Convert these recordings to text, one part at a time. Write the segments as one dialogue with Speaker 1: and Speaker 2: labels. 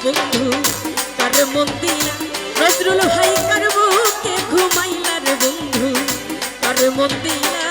Speaker 1: বন্ধু কার মন দিলা নজরুল ভাই কার বুকে ঘুমাইলা রে বন্ধু কার মন দিলা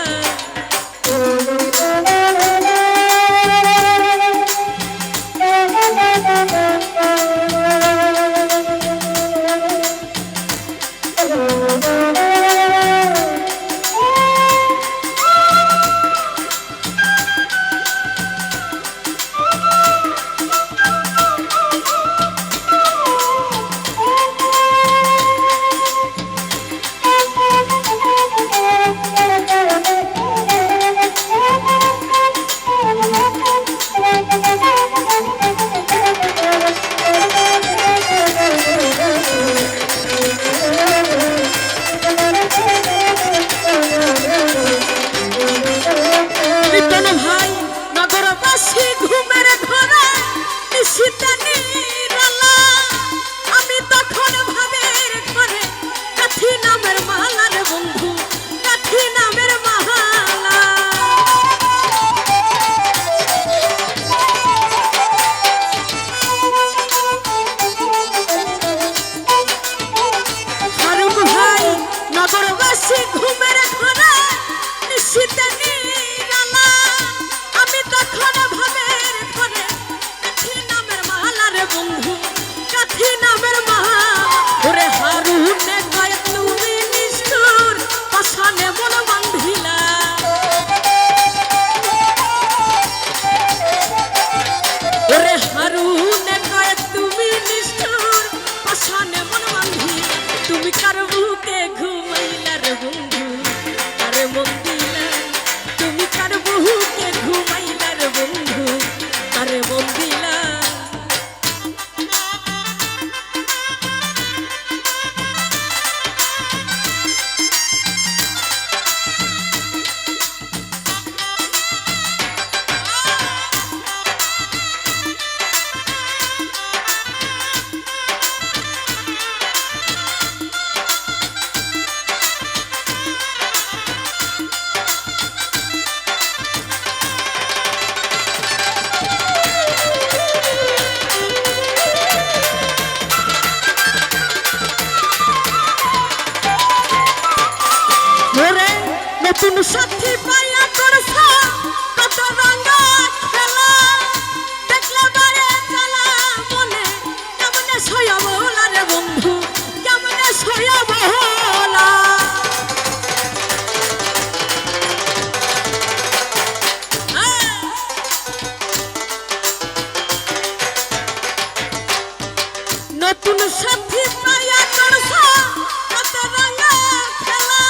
Speaker 1: নতুন সাথী পাইয়া করছা কত রঙা খেলা দেখলে বারে জ্বালা মনে কেমনে সয়া বলা রে বন্ধু কেমনে সয়া বলা নতুন সাথী পাইয়া করছা কত রঙা খেলা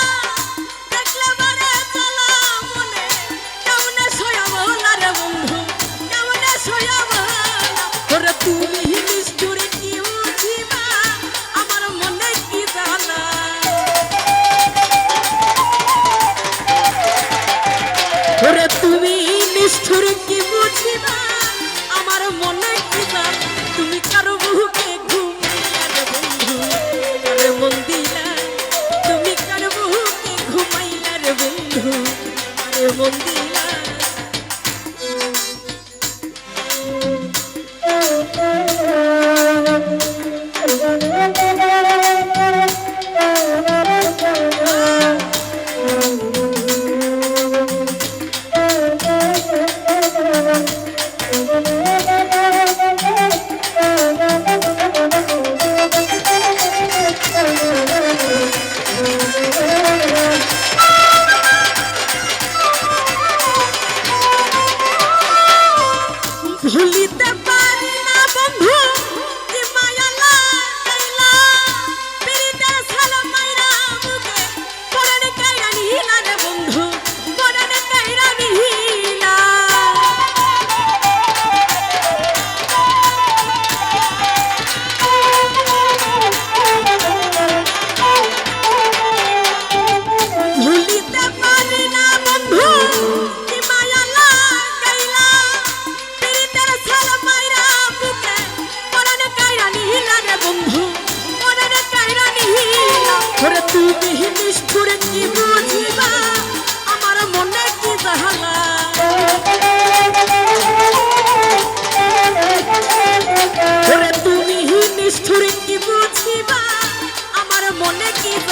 Speaker 1: তুমি নিষ্ঠুর কি বুঝিবা আমার মনে কি জান তুমি কারো বুকে ঘুমাইলা রে বন্ধু কারে মন দিলা তুমি কারো বুকে ঘুমাইলা রে বন্ধু কারে মন দিলা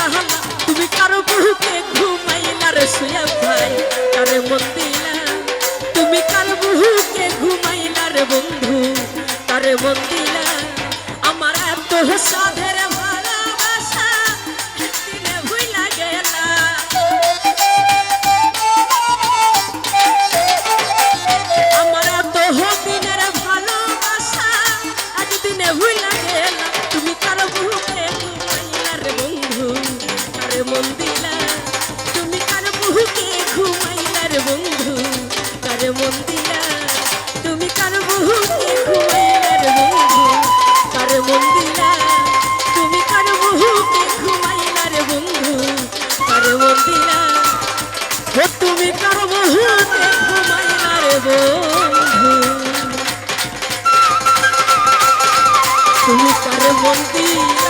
Speaker 1: আল্লাহ তুমি কারো বুকে ঘুমাইলা রে সুয়া ভাই কারে মন দিলা তুমি কারো বুকে ঘুমাইলা রে বন্ধু কারে মন দিলা আমার এত সাধের ভালোবাসা দিনে ভুইলা গেলা আমার এত দিনের ভালোবাসা একদিনে ভুইলা গেলা তুমি কারো বুকে ঘুমাইলা রে বন্ধু কারে মন দিলা তুমি কারো বুকে ঘুমাইলা রে বন্ধু কারে মন দিলা তুমি কারো বুকে ঘুমাইলা রে বন্ধু কারে মন দিলা তুমি কারো বুকে ঘুমাইলা রে বন্ধু কারে মন দিলা ও তুমি কারো বুকে ঘুমাইলা রে বন্ধু তুমি কারে মন দিলা